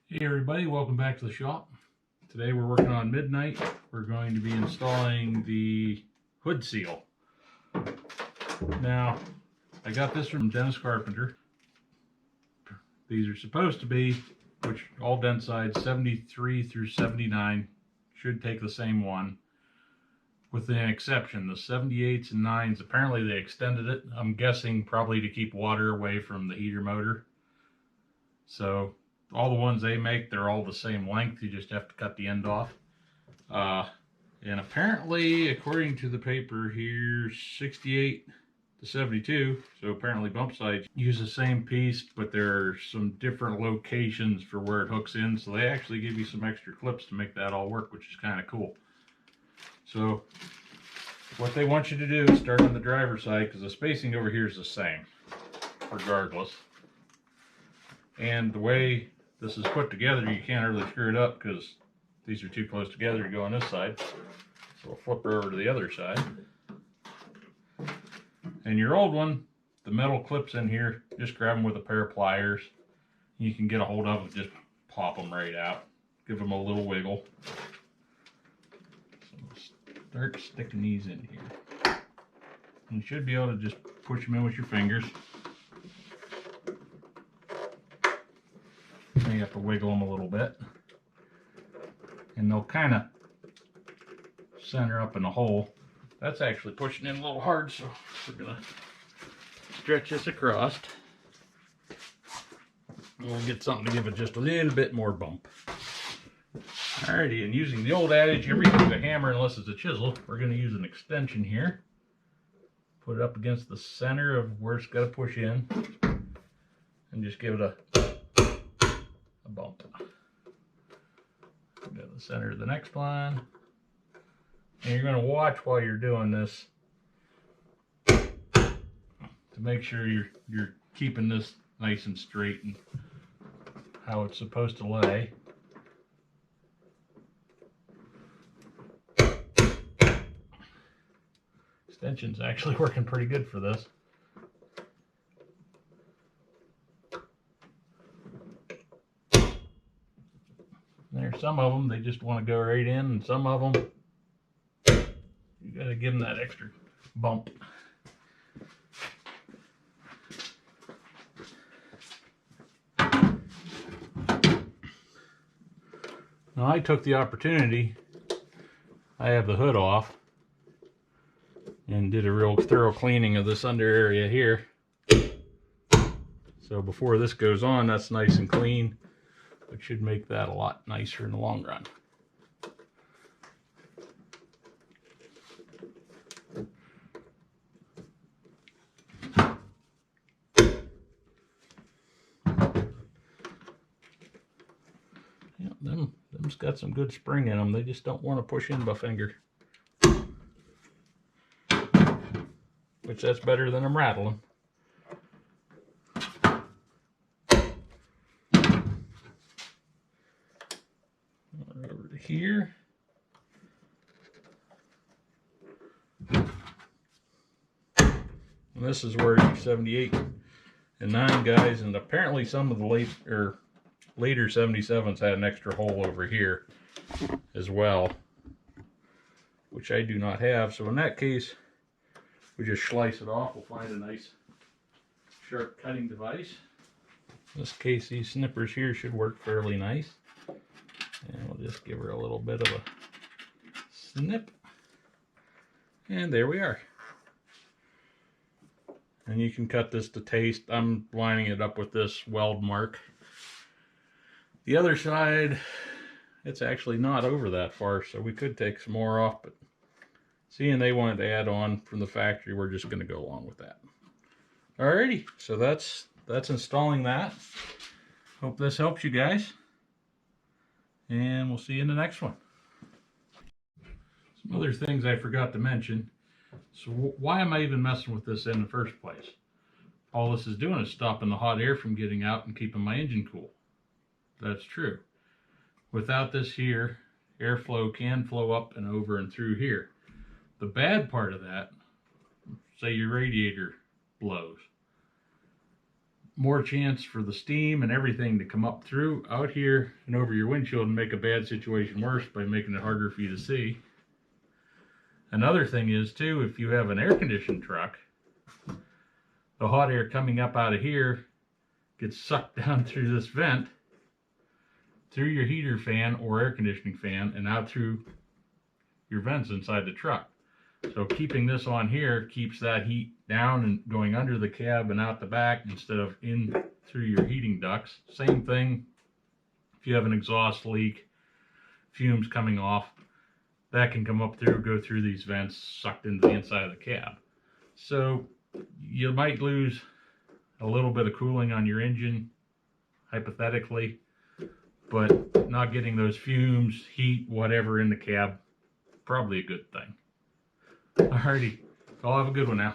Hey everybody, welcome back to the shop. Today we're working on midnight. We're going to be installing the hood seal. Now, I got this from Dennis Carpenter. These are supposed to be, which all Dentsides 73 through 79 should take the same one, with an exception. The 78s and 9s, apparently they extended it. I'm guessing probably to keep water away from the heater motor. So all the ones they make, they're all the same length. You just have to cut the end off. And apparently, according to the paper here, 68 to 72. So apparently bump sides use the same piece, but there are some different locations for where it hooks in. So they actually give you some extra clips to make that all work, which is kind of cool. So what they want you to do is start on the driver's side, because the spacing over here is the same, regardless. And the way this is put together, you can't really screw it up because these are too close together to go on this side. So we'll flip her over to the other side. And your old one, the metal clips in here, just grab them with a pair of pliers. You can get a hold of them, just pop them right out. Give them a little wiggle. So start sticking these in here. You should be able to just push them in with your fingers. You have to wiggle them a little bit, and they'll kind of center up in the hole. That's actually pushing in a little hard, so we're gonna stretch this across. We'll get something to give it just a little bit more bump. Alrighty, and using the old adage, everything's a hammer unless it's a chisel, we're gonna use an extension here. Put it up against the center of where it's got to push in, and just give it a bump. Go to the center of the next line, and you're going to watch while you're doing this to make sure you're keeping this nice and straight and how it's supposed to lay. Extension's actually working pretty good for this. There's some of them, they just want to go right in, and some of them, you got to give them that extra bump. Now I took the opportunity, I have the hood off, and did a real thorough cleaning of this under area here. So before this goes on, that's nice and clean. Which should make that a lot nicer in the long run. Yeah, them's got some good spring in them. They just don't want to push in by finger. Which that's better than them rattling. Over to here. And this is where your 78 and 9 guys, and apparently some of the later 77s had an extra hole over here as well, which I do not have. So in that case, we just slice it off. We'll find a nice sharp cutting device. In this case, these snippers here should work fairly nice. And we'll just give her a little bit of a snip. And there we are. And you can cut this to taste. I'm lining it up with this weld mark. The other side, it's actually not over that far, so we could take some more off, but seeing they wanted to add on from the factory, we're just going to go along with that. Alrighty, so that's installing that. Hope this helps you guys. And we'll see you in the next one. Some other things I forgot to mention. So why am I even messing with this in the first place? All this is doing is stopping the hot air from getting out and keeping my engine cool. That's true. Without this here, airflow can flow up and over and through here. The bad part of that, say your radiator blows. more chance for the steam and everything to come up through out here and over your windshield and make a bad situation worse by making it harder for you to see. Another thing is too, if you have an air-conditioned truck, the hot air coming up out of here gets sucked down through this vent, through your heater fan or air conditioning fan, and out through your vents inside the truck. So keeping this on here keeps that heat down and going under the cab and out the back instead of in through your heating ducts. Same thing if you have an exhaust leak, fumes coming off, that can come up through, go through these vents, sucked into the inside of the cab. So you might lose a little bit of cooling on your engine, hypothetically, but not getting those fumes, heat, whatever in the cab, probably a good thing. Alrighty, I'll have a good one now.